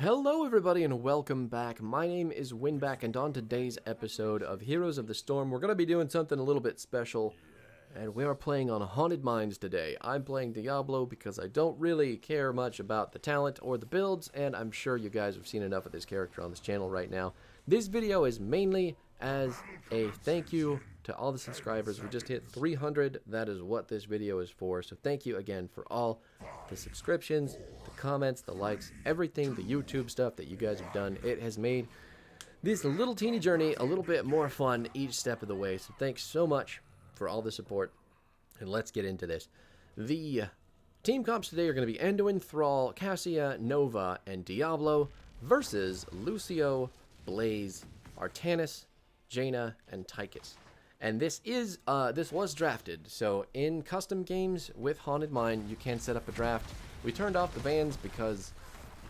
Hello everybody and welcome back. My name is Winback, and on today's episode of Heroes of the Storm, we're going to be doing something a little bit special, and we are playing on Haunted Mines today. I'm playing Diablo because I don't really care much about the talent or the builds, and I'm sure you guys have seen enough of this character on this channel right now. This video is mainly as a thank you to all the subscribers. We just hit 300. That is what this video is for. So thank you again for all the subscriptions, the comments, the likes, everything, the YouTube stuff that you guys have done. It has made this little teeny journey a little bit more fun each step of the way. So thanks so much for all the support. And let's get into this. The team comps today are going to be Anduin, Thrall, Cassia, Nova, and Diablo versus Lucio, Blaze, Artanis, Jaina, and Tychus. And this was drafted, so in custom games with Haunted Mine, you can set up a draft. We turned off the bans because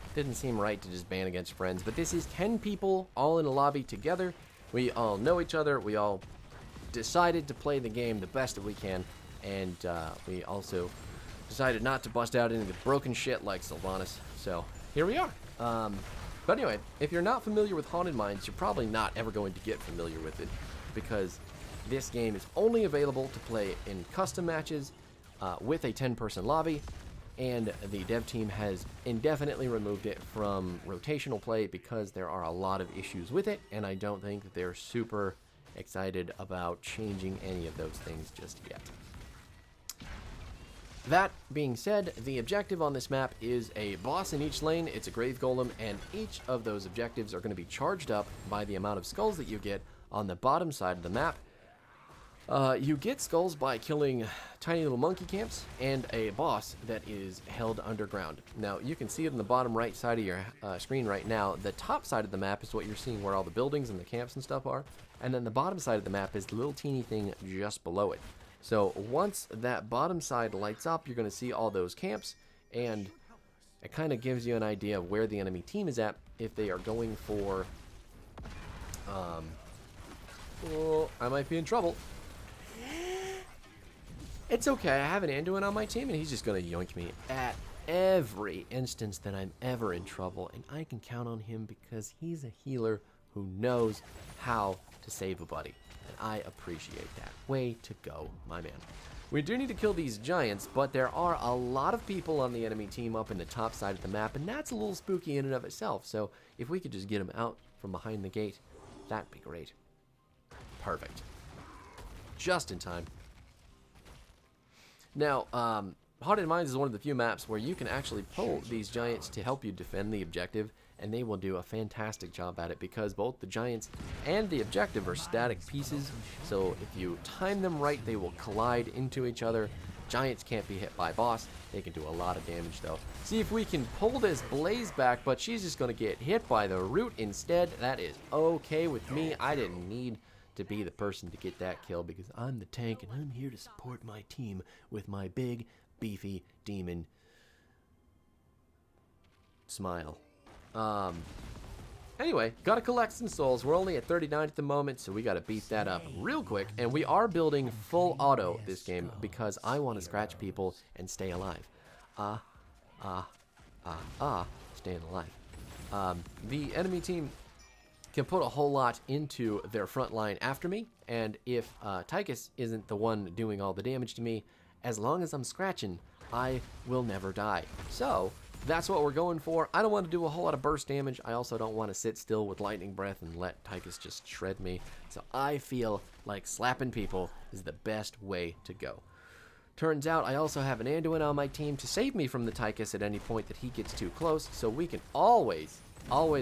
it didn't seem right to just ban against friends, but this is 10 people all in a lobby together. We all know each other, we all decided to play the game the best that we can, and we also decided not to bust out into broken shit like Sylvanas, so here we are. But anyway, if you're not familiar with Haunted Mines, you're probably not ever going to get familiar with it, because this game is only available to play in custom matches with a 10-person lobby, and the dev team has indefinitely removed it from rotational play because there are a lot of issues with it, and I don't think that they're super excited about changing any of those things just yet. That being said, the objective on this map is a boss in each lane. It's a grave golem, and each of those objectives are going to be charged up by the amount of skulls that you get on the bottom side of the map. You get skulls by killing tiny little monkey camps and a boss that is held underground. Now, you can see it in the bottom right side of your screen right now. The top side of the map is what you're seeing, where all the buildings and the camps and stuff are. And then the bottom side of the map is the little teeny thing just below it. So once that bottom side lights up, you're going to see all those camps, and it kind of gives you an idea of where the enemy team is at if they are going for... oh, I might be in trouble. It's okay, I have an Anduin on my team, and he's just going to yoink me at every instance that I'm ever in trouble, and I can count on him because he's a healer who knows how to save a buddy, and I appreciate that. Way to go, my man. We do need to kill these giants, but there are a lot of people on the enemy team up in the top side of the map, and that's a little spooky in and of itself, so if we could just get them out from behind the gate, that'd be great. Perfect. Just in time. Now, Haunted Mines is one of the few maps where you can actually pull these giants to help you defend the objective, and they will do a fantastic job at it because both the giants and the objective are static pieces, so if you time them right, they will collide into each other. Giants can't be hit by boss. They can do a lot of damage, though. See if we can pull this Blaze back, but she's just going to get hit by the root instead. That is okay with me. I didn't need to be the person to get that kill because I'm the tank and I'm here to support my team with my big, beefy demon smile. Anyway, gotta collect some souls. We're only at 39 at the moment, so we gotta beat that up real quick. And we are building full auto this game because I want to scratch people and stay alive. Staying alive. The enemy team can put a whole lot into their front line after me, and if Tychus isn't the one doing all the damage to me, as long as I'm scratching, I will never die. So that's what we're going for. I don't want to do a whole lot of burst damage. I also don't want to sit still with lightning breath and let Tychus just shred me. So I feel like slapping people is the best way to go. Turns out I also have an Anduin on my team to save me from the Tychus at any point that he gets too close, so we can always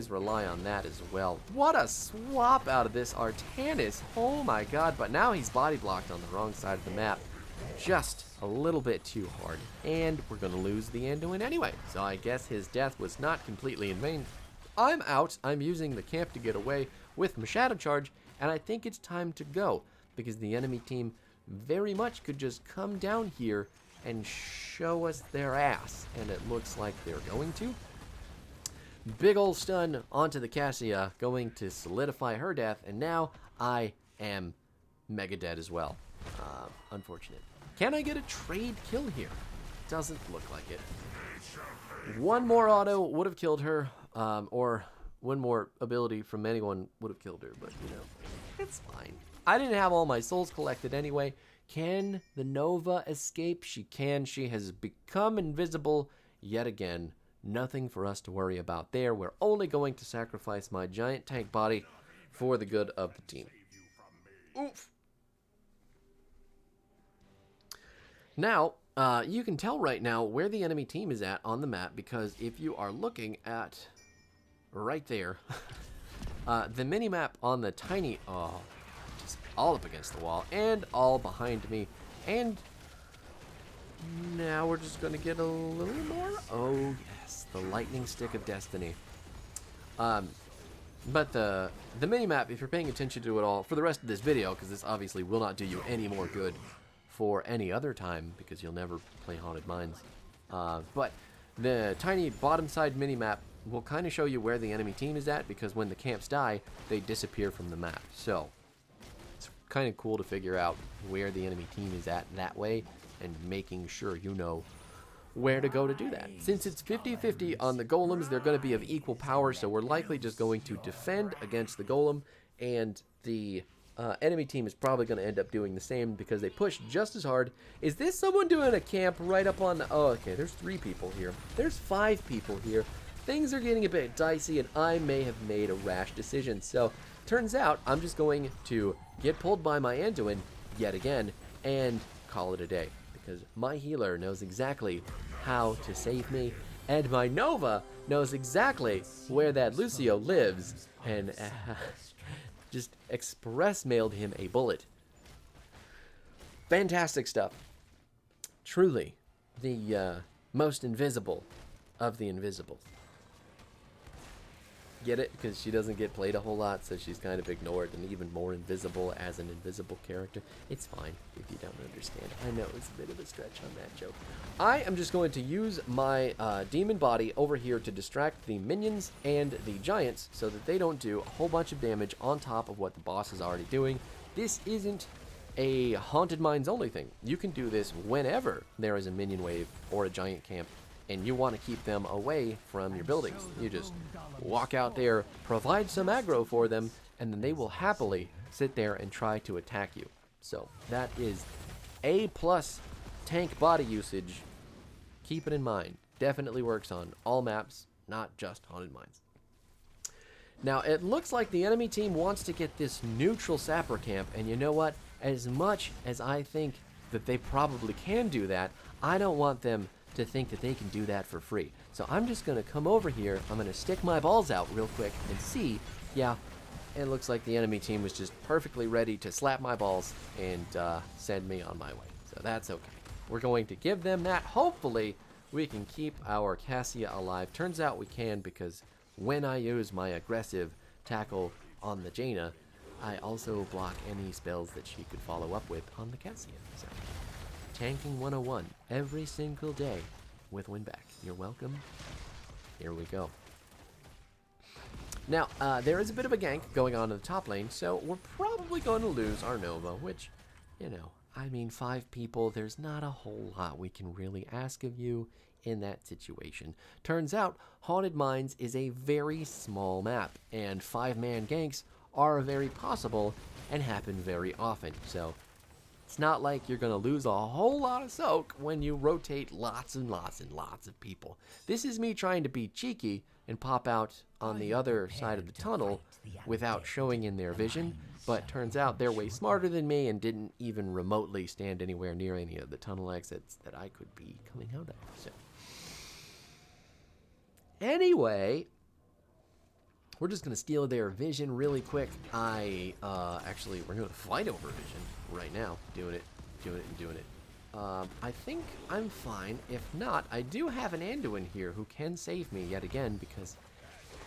rely on that as well. What a swap out of this Artanis. Oh my god, but now he's body blocked on the wrong side of the map. Just a little bit too hard. And we're going to lose the Anduin anyway, so I guess his death was not completely in vain. I'm out. I'm using the camp to get away with my Shadow Charge, and I think it's time to go, because the enemy team very much could just come down here and show us their ass, and it looks like they're going to. Big ol' stun onto the Cassia, going to solidify her death, and now I am mega dead as well. Unfortunate. Can I get a trade kill here? Doesn't look like it. One more auto would have killed her. or one more ability from anyone would have killed her, but, you know, it's fine. I didn't have all my souls collected anyway. Can the Nova escape? She can. She has become invisible yet again. Nothing for us to worry about there. We're only going to sacrifice my giant tank body for the good of the team. Oof. Now, you can tell right now where the enemy team is at on the map, because if you are looking at right there, the mini-map on the tiny... Oh, just all up against the wall and all behind me. And now we're just going to get a little more. Oh, yes, the lightning stick of destiny. But the mini-map, if you're paying attention to it all for the rest of this video, because this obviously will not do you any more good for any other time, because you'll never play Haunted Mines. But the tiny bottom side mini-map will kind of show you where the enemy team is at, because when the camps die, they disappear from the map. So it's kind of cool to figure out where the enemy team is at that way, and making sure you know where to go to do that. Since it's 50-50 on the golems, they're going to be of equal power, so we're likely just going to defend against the golem, and the enemy team is probably going to end up doing the same because they push just as hard. Is this someone doing a camp right up on the... Oh, okay, there's 3 people here. There's 5 people here. Things are getting a bit dicey, and I may have made a rash decision. So, turns out I'm just going to get pulled by my Anduin yet again and call it a day, because my healer knows exactly how to save me, and my Nova knows exactly where that Lucio lives, and just express mailed him a bullet. Fantastic stuff. Truly the most invisible of the invisibles. Get it? Because she doesn't get played a whole lot, so she's kind of ignored and even more invisible as an invisible character. It's fine if you don't understand. I know it's a bit of a stretch on that joke. I am just going to use my demon body over here to distract the minions and the giants so that they don't do a whole bunch of damage on top of what the boss is already doing. This isn't a Haunted Mines only thing. You can do this whenever there is a minion wave or a giant camp, and you want to keep them away from your buildings. You just walk out there, provide some aggro for them, and then they will happily sit there and try to attack you. So that is A+ tank body usage. Keep it in mind. Definitely works on all maps, not just Haunted Mines. Now, it looks like the enemy team wants to get this neutral sapper camp, and you know what? As much as I think that they probably can do that, I don't want them to think that they can do that for free. So I'm just going to come over here, I'm going to stick my balls out real quick and see. Yeah, it looks like the enemy team was just perfectly ready to slap my balls and send me on my way. So that's okay. We're going to give them that. Hopefully we can keep our Cassia alive. Turns out we can, because when I use my aggressive tackle on the Jaina, I also block any spells that she could follow up with on the Cassia. So Tanking 101 every single day with Winback. You're welcome. Here we go. Now, there is a bit of a gank going on in the top lane, so we're probably going to lose our Nova, which, you know, I mean, 5 people, there's not a whole lot we can really ask of you in that situation. Turns out, Haunted Mines is a very small map, and 5-man ganks are very possible and happen very often, so it's not like you're going to lose a whole lot of soak when you rotate lots and lots and lots of people. This is me trying to be cheeky and pop out on the other side of the tunnel without showing in their vision, but turns out they're way smarter than me and didn't even remotely stand anywhere near any of the tunnel exits that I could be coming out of. So anyway, we're just going to steal their vision really quick. Actually, we're going to fight over vision right now. Doing it. I think I'm fine. If not, I do have an Anduin here who can save me yet again, because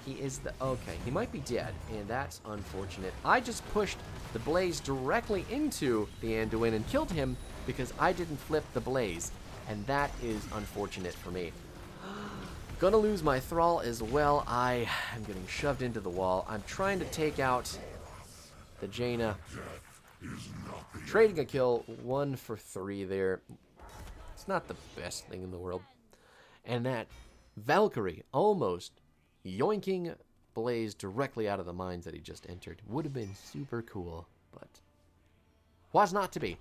he is the... Okay, he might be dead, and that's unfortunate. I just pushed the blaze directly into the Anduin and killed him because I didn't flip the blaze, and that is unfortunate for me. Gonna lose my Thrall as well. I am getting shoved into the wall. I'm trying to take out the Jaina. Trading a kill, 1 for 3 there. It's not the best thing in the world. And that Valkyrie almost yoinking Blaze directly out of the mines that he just entered. Would have been super cool, but was not to be.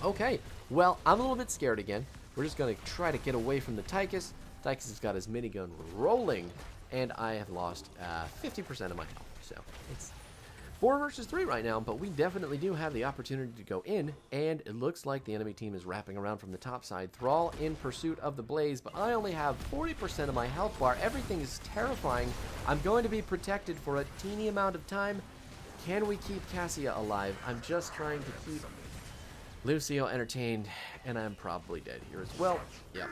Okay, well, I'm a little bit scared again. We're just going to try to get away from the Tychus. Tychus has got his minigun rolling, and I have lost 50% of my health. So it's 4 versus 3 right now, but we definitely do have the opportunity to go in, and it looks like the enemy team is wrapping around from the top side. Thrall in pursuit of the Blaze, but I only have 40% of my health bar. Everything is terrifying. I'm going to be protected for a teeny amount of time. Can we keep Cassia alive? I'm just trying to keep Lucio entertained, and I'm probably dead here as well. Yep,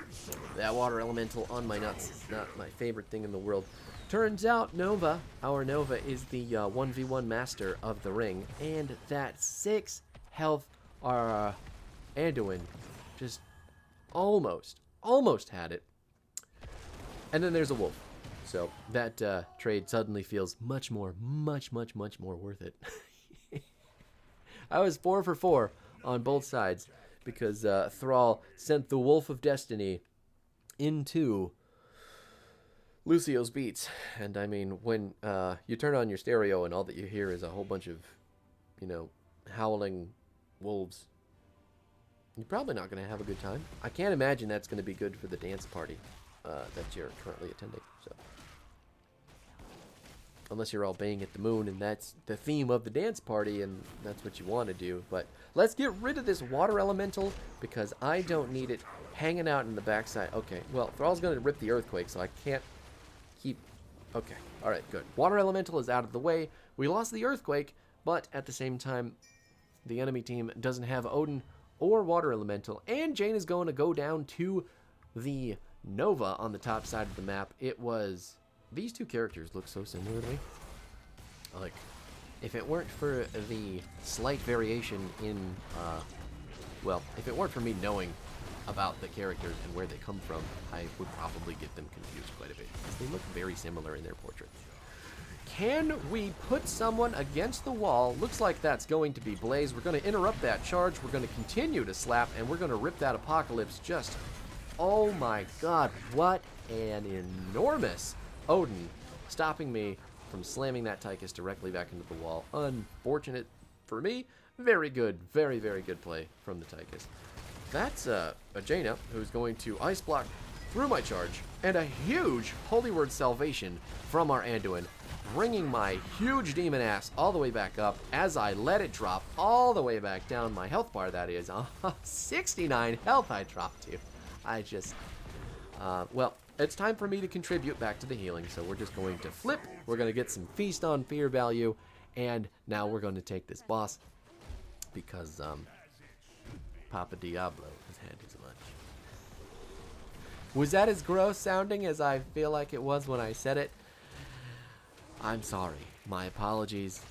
that water elemental on my nuts is not my favorite thing in the world. Turns out Nova, our Nova, is the 1v1 master of the ring, and that 6 health our Anduin just almost had it. And then there's a wolf. So that trade suddenly feels much more worth it. I was 4 for 4 on both sides because Thrall sent the Wolf of Destiny into Lucio's beats. And I mean, when you turn on your stereo and all that you hear is a whole bunch of, you know, howling wolves, you're probably not going to have a good time. I can't imagine that's going to be good for the dance party that you're currently attending. So, unless you're all baying at the moon and that's the theme of the dance party and that's what you want to do. But let's get rid of this water elemental because I don't need it hanging out in the backside. Okay, well, Thrall's going to rip the earthquake, so I can't keep... Okay, alright, good. Water elemental is out of the way. We lost the earthquake, but at the same time, the enemy team doesn't have Odin or water elemental, and Jane is going to go down to the Nova on the top side of the map. It was... These two characters look so similar to me. Like, if it weren't for the slight variation in, well, if it weren't for me knowing about the characters and where they come from, I would probably get them confused quite a bit, because they look very similar in their portraits. Can we put someone against the wall? Looks like that's going to be Blaze. We're going to interrupt that charge. We're going to continue to slap, and we're going to rip that Apocalypse just... Oh my god, what an enormous... Odin stopping me from slamming that Tychus directly back into the wall. Unfortunate for me. Very good, very good play from the Tychus. That's a Jaina who's going to ice block through my charge, and a huge Holy Word Salvation from our Anduin, bringing my huge demon ass all the way back up as I let it drop all the way back down. My health bar, that is. 69 health I dropped to. I just, well, it's time for me to contribute back to the healing, so we're just going to flip. We're going to get some Feast on Fear value, and now we're going to take this boss because Papa Diablo has had his lunch. Was that as gross sounding as I feel like it was when I said it? I'm sorry. My apologies.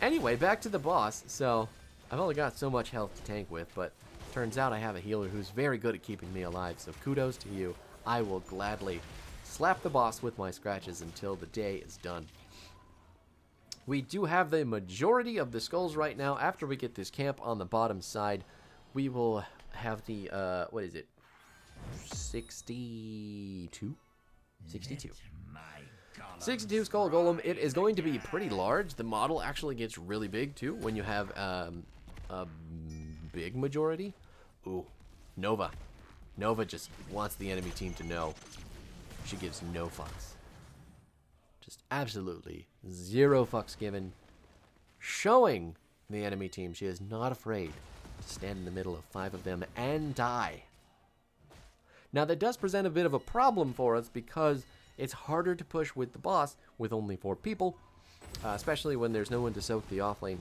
Anyway, back to the boss. So, I've only got so much health to tank with, but turns out I have a healer who's very good at keeping me alive, so kudos to you. I will gladly slap the boss with my scratches until the day is done. We do have the majority of the skulls right now. After we get this camp on the bottom side, we will have the, what is it? 62? 62. 62 Skull Golem. It is going to be pretty large. The model actually gets really big, too, when you have a big majority. Ooh, Nova. Nova just wants the enemy team to know she gives no fucks. Just absolutely 0 fucks given. Showing the enemy team she is not afraid to stand in the middle of 5 of them and die. Now that does present a bit of a problem for us because it's harder to push with the boss with only 4 people, especially when there's no one to soak the offlane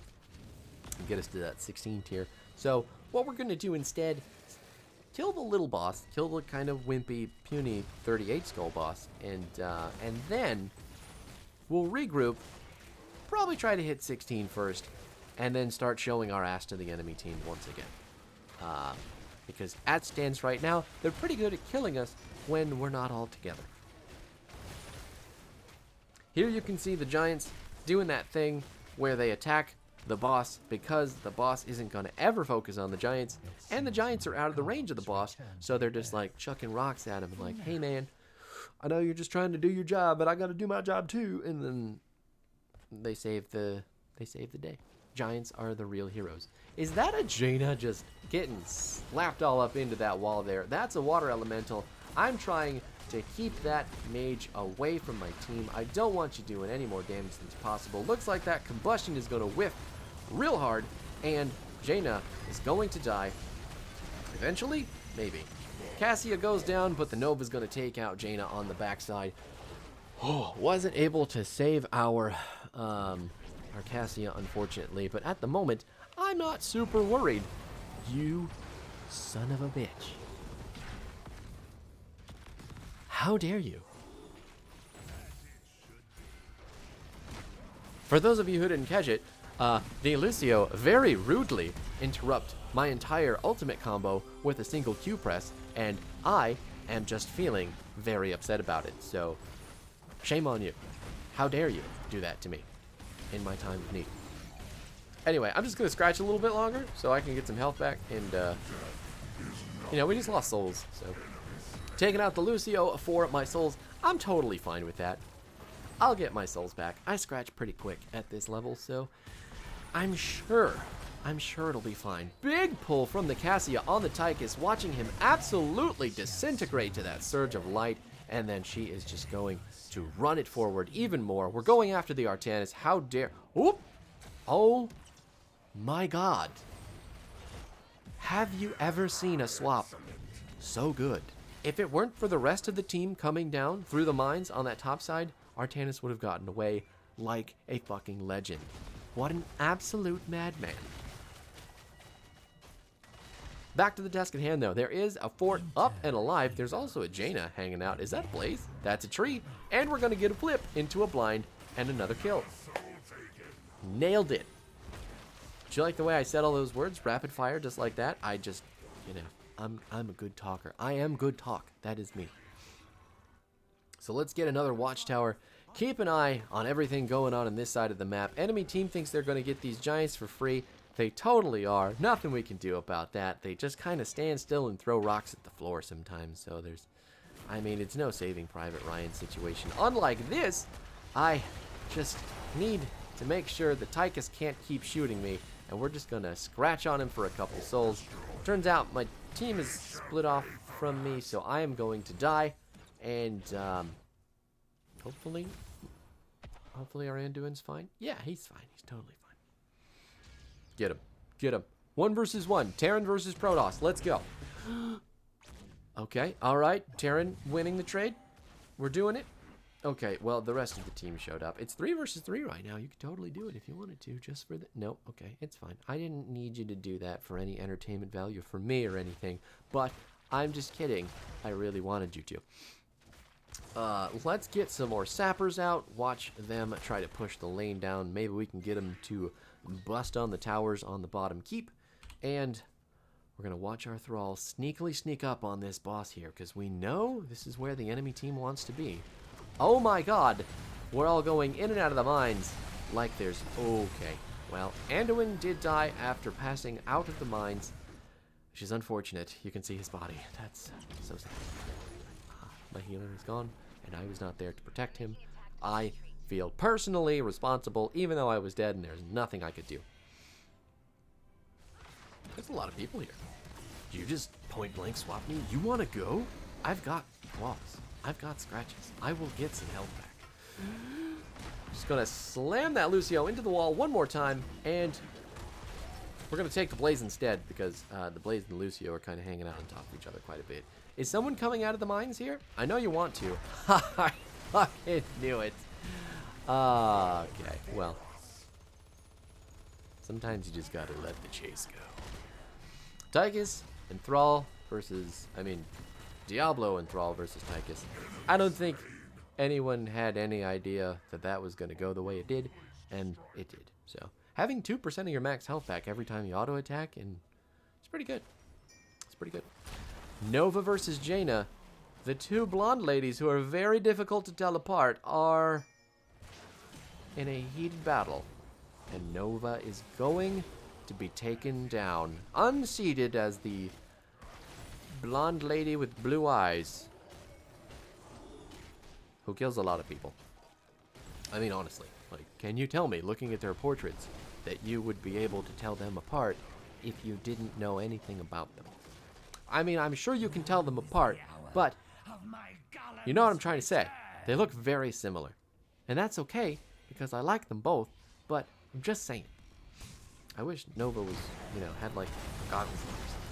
and get us to that 16 tier. So what we're going to do instead is kill the little boss, kill the kind of wimpy, puny 38 skull boss, and then we'll regroup, probably try to hit 16 first, and then start showing our ass to the enemy team once again. Because at stance right now, they're pretty good at killing us when we're not all together. Here you can see the giants doing that thing where they attack the boss because the boss isn't going to ever focus on the giants, and the giants are out of the range of the boss, so they're just like chucking rocks at him and like, hey man, I know you're just trying to do your job, but I got to do my job too. And then they save the day. Giants are the real heroes. Is that a Jaina just getting slapped all up into that wall there? That's a water elemental. I'm trying to keep that mage away from my team. I don't want you doing any more damage than's possible. Looks like that combustion is going to whiff real hard, and Jaina is going to die. Eventually? Maybe. Cassia goes down, but the Nova's going to take out Jaina on the backside. Oh, wasn't able to save our Cassia, unfortunately, but at the moment, I'm not super worried. You son of a bitch. How dare you? For those of you who didn't catch it, Delucio very rudely interrupt my entire ultimate combo with a single Q press, and I am just feeling very upset about it. So, shame on you. How dare you do that to me in my time of need? Anyway, I'm just going to scratch a little bit longer so I can get some health back, and, you know, we just lost souls, so. Taking out the Lucio for my souls, I'm totally fine with that. I'll get my souls back. I scratch pretty quick at this level, so I'm sure it'll be fine. Big pull from the Cassia on the Tychus, watching him absolutely disintegrate to that surge of light, and then she is just going to run it forward even more. We're going after the Artanis. How dare... Oop! Oh my god. Have you ever seen a swap so good? If it weren't for the rest of the team coming down through the mines on that top side, Artanis would have gotten away like a fucking legend. What an absolute madman. Back to the task at hand, though. There is a fort up and alive. There's also a Jaina hanging out. Is that a blaze? That's a tree. And we're going to get a flip into a blind and another kill. Nailed it. Do you like the way I said all those words? Rapid fire, just like that. I just, you know, I'm a good talker. I am good talk. That is me. So let's get another watchtower. Keep an eye on everything going on this side of the map. Enemy team thinks they're going to get these giants for free. They totally are. Nothing we can do about that. They just kind of stand still and throw rocks at the floor sometimes. So there's, I mean, it's no Saving Private Ryan situation. Unlike this, I just need to make sure the Tychus can't keep shooting me. And we're just going to scratch on him for a couple souls. Turns out my team is split off from me, so I am going to die. And hopefully our Anduin's fine. Yeah, he's fine. He's totally fine. Get him. Get him. 1 versus 1. Terran versus Protoss. Let's go. Okay. All right. Terran winning the trade. We're doing it. Okay. Well, the rest of the team showed up. It's 3 versus 3 right now. You could totally do it if you wanted to. Just for the... No. Okay. It's fine. I didn't need you to do that for any entertainment value for me or anything. But I'm just kidding. I really wanted you to. Let's get some more sappers out. Watch them try to push the lane down. Maybe we can get them to bust on the towers on the bottom keep. And we're going to watch our thralls sneakily sneak up on this boss here, because we know this is where the enemy team wants to be. Oh my god. We're all going in and out of the mines like there's... Okay. Well, Anduin did die after passing out of the mines, which is unfortunate. You can see his body. That's so sad. My healer is gone, and I was not there to protect him. I feel personally responsible, even though I was dead and there's nothing I could do. There's a lot of people here. You just point blank swap me? You want to go? I've got walls. I've got scratches. I will get some health back. Just gonna slam that Lucio into the wall one more time, and we're gonna take the Blaze instead, because the Blaze and the Lucio are kind of hanging out on top of each other quite a bit. Is someone coming out of the mines here? I know you want to. I fucking knew it. Okay, well. Sometimes you just gotta let the chase go. Tychus and Thrall versus, Diablo and Thrall versus Tychus. I don't think anyone had any idea that that was going to go the way it did, and it did. So, having 2% of your max health back every time you auto-attack, and it's pretty good. It's pretty good. Nova versus Jaina. The two blonde ladies who are very difficult to tell apart are in a heated battle. And Nova is going to be taken down, unseated as the blonde lady with blue eyes. who kills a lot of people. I mean, honestly, like, can you tell me, looking at their portraits, that you would be able to tell them apart if you didn't know anything about them? I mean, I'm sure you can tell them apart, but you know what I'm trying to say. They look very similar. And that's okay, because I like them both, but I'm just saying. I wish Nova was, had like goggles on or something.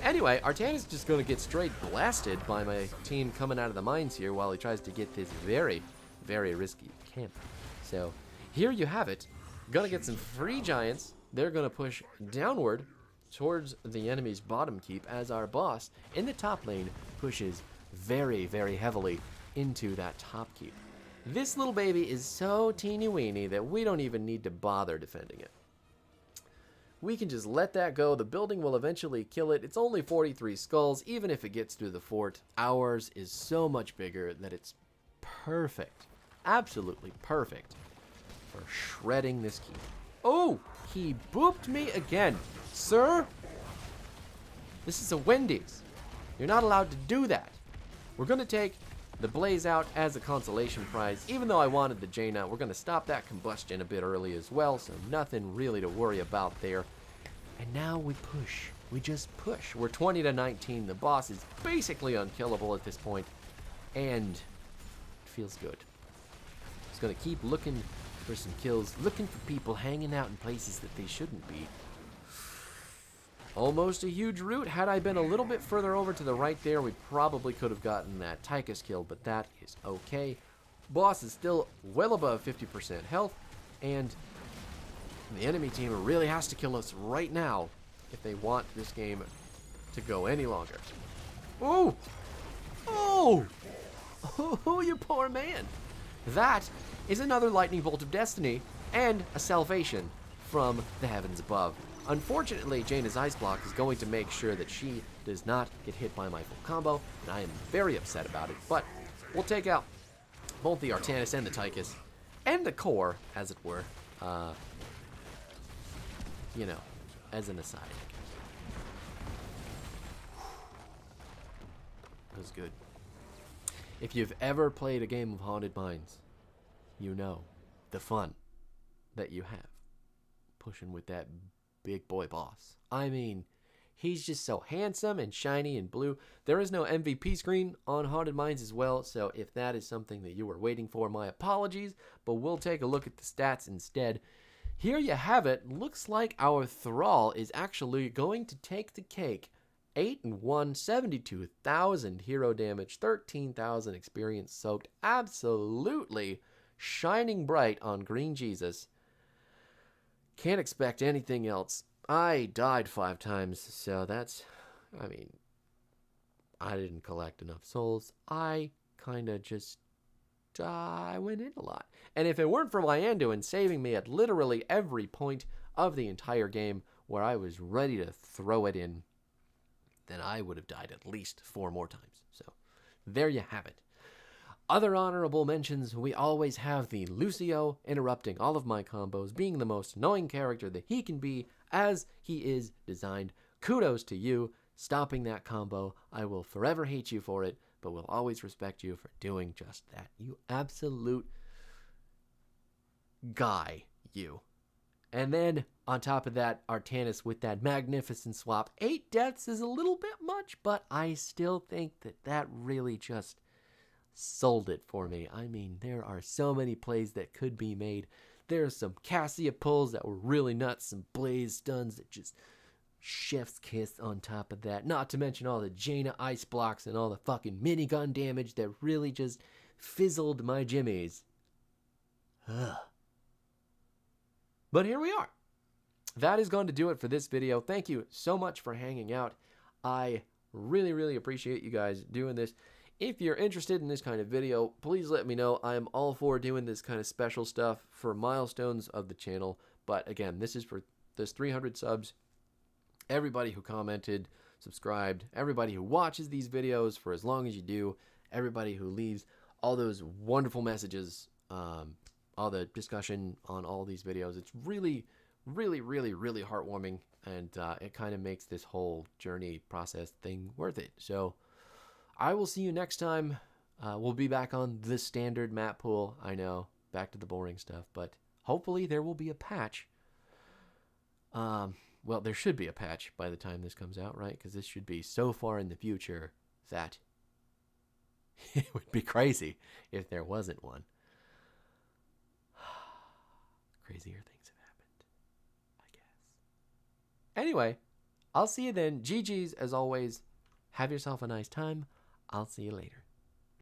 Anyway, Artanis is just going to get straight blasted by my team coming out of the mines here while he tries to get this very, very risky camp. So here you have it. Gonna get some free giants. They're gonna push downward towards the enemy's bottom keep as our boss in the top lane pushes very, very heavily into that top keep. This little baby is so teeny weeny that we don't even need to bother defending it. We can just let that go. The building will eventually kill it. It's only 43 skulls, even if it gets through the fort. Ours is so much bigger that it's perfect. Absolutely perfect for shredding this keep. Oh, he booped me again. Sir, this is a Wendy's. You're not allowed to do that. We're going to take the Blaze out as a consolation prize. Even though I wanted the Jaina, we're going to stop that combustion a bit early as well, so nothing really to worry about there. And now we push. We just push. We're 20-19. The boss is basically unkillable at this point, and it feels good. It's going to keep looking for some kills, looking for people hanging out in places that they shouldn't be. Almost a huge root. Had I been a little bit further over to the right there, we probably could have gotten that Tychus kill, but that is okay. Boss is still well above 50% health, and the enemy team really has to kill us right now if they want this game to go any longer. Oh! Oh! Oh, you poor man. That is another lightning bolt of destiny and a salvation from the heavens above. Unfortunately, Jaina's Ice Block is going to make sure that she does not get hit by my full combo, and I am very upset about it, but we'll take out both the Artanis and the Tychus, and the core, as it were, as an aside. That was good. If you've ever played a game of Haunted Mines, you know the fun that you have pushing with that big boy boss. I mean, he's just so handsome and shiny and blue. There is no MVP screen on Haunted Mines as well, so if that is something that you were waiting for, my apologies, but we'll take a look at the stats instead. Here you have it. Looks like our Thrall is actually going to take the cake. 8-1, 72,000 hero damage, 13,000 experience soaked, absolutely shining bright on Green Jesus. Can't expect anything else. I died 5 times, so that's, I didn't collect enough souls. I went in a lot. And if it weren't for my Anduin saving me at literally every point of the entire game where I was ready to throw it in, then I would have died at least 4 more times. So there you have it. Other honorable mentions, we always have the Lucio interrupting all of my combos, being the most annoying character that he can be as he is designed. Kudos to you, stopping that combo. I will forever hate you for it, but will always respect you for doing just that. You absolute guy, you. And then, on top of that, Artanis with that magnificent swap. 8 deaths is a little bit much, but I still think that that really just sold it for me. I mean, there are so many plays that could be made. There's some Cassia pulls that were really nuts, some Blaze stuns that just chef's kiss on top of that. Not to mention all the Jaina ice blocks and all the fucking minigun damage that really just fizzled my jimmies. Ugh. But here we are. That is going to do it for this video. Thank you so much for hanging out. I really, really appreciate you guys doing this. If you're interested in this kind of video, please let me know. I am all for doing this kind of special stuff for milestones of the channel. But again, this is for this 300 subs. Everybody who commented, subscribed, everybody who watches these videos for as long as you do, everybody who leaves all those wonderful messages, all the discussion on all these videos. It's really, really, really, really heartwarming, and it kind of makes this whole journey process thing worth it. So I will see you next time. We'll be back on the standard map pool. I know, back to the boring stuff, but hopefully there will be a patch. Well, there should be a patch by the time this comes out, right? Because this should be so far in the future that it would be crazy if there wasn't one. Crazier things have happened, I guess. Anyway, I'll see you then. GG's as always. Have yourself a nice time. I'll see you later.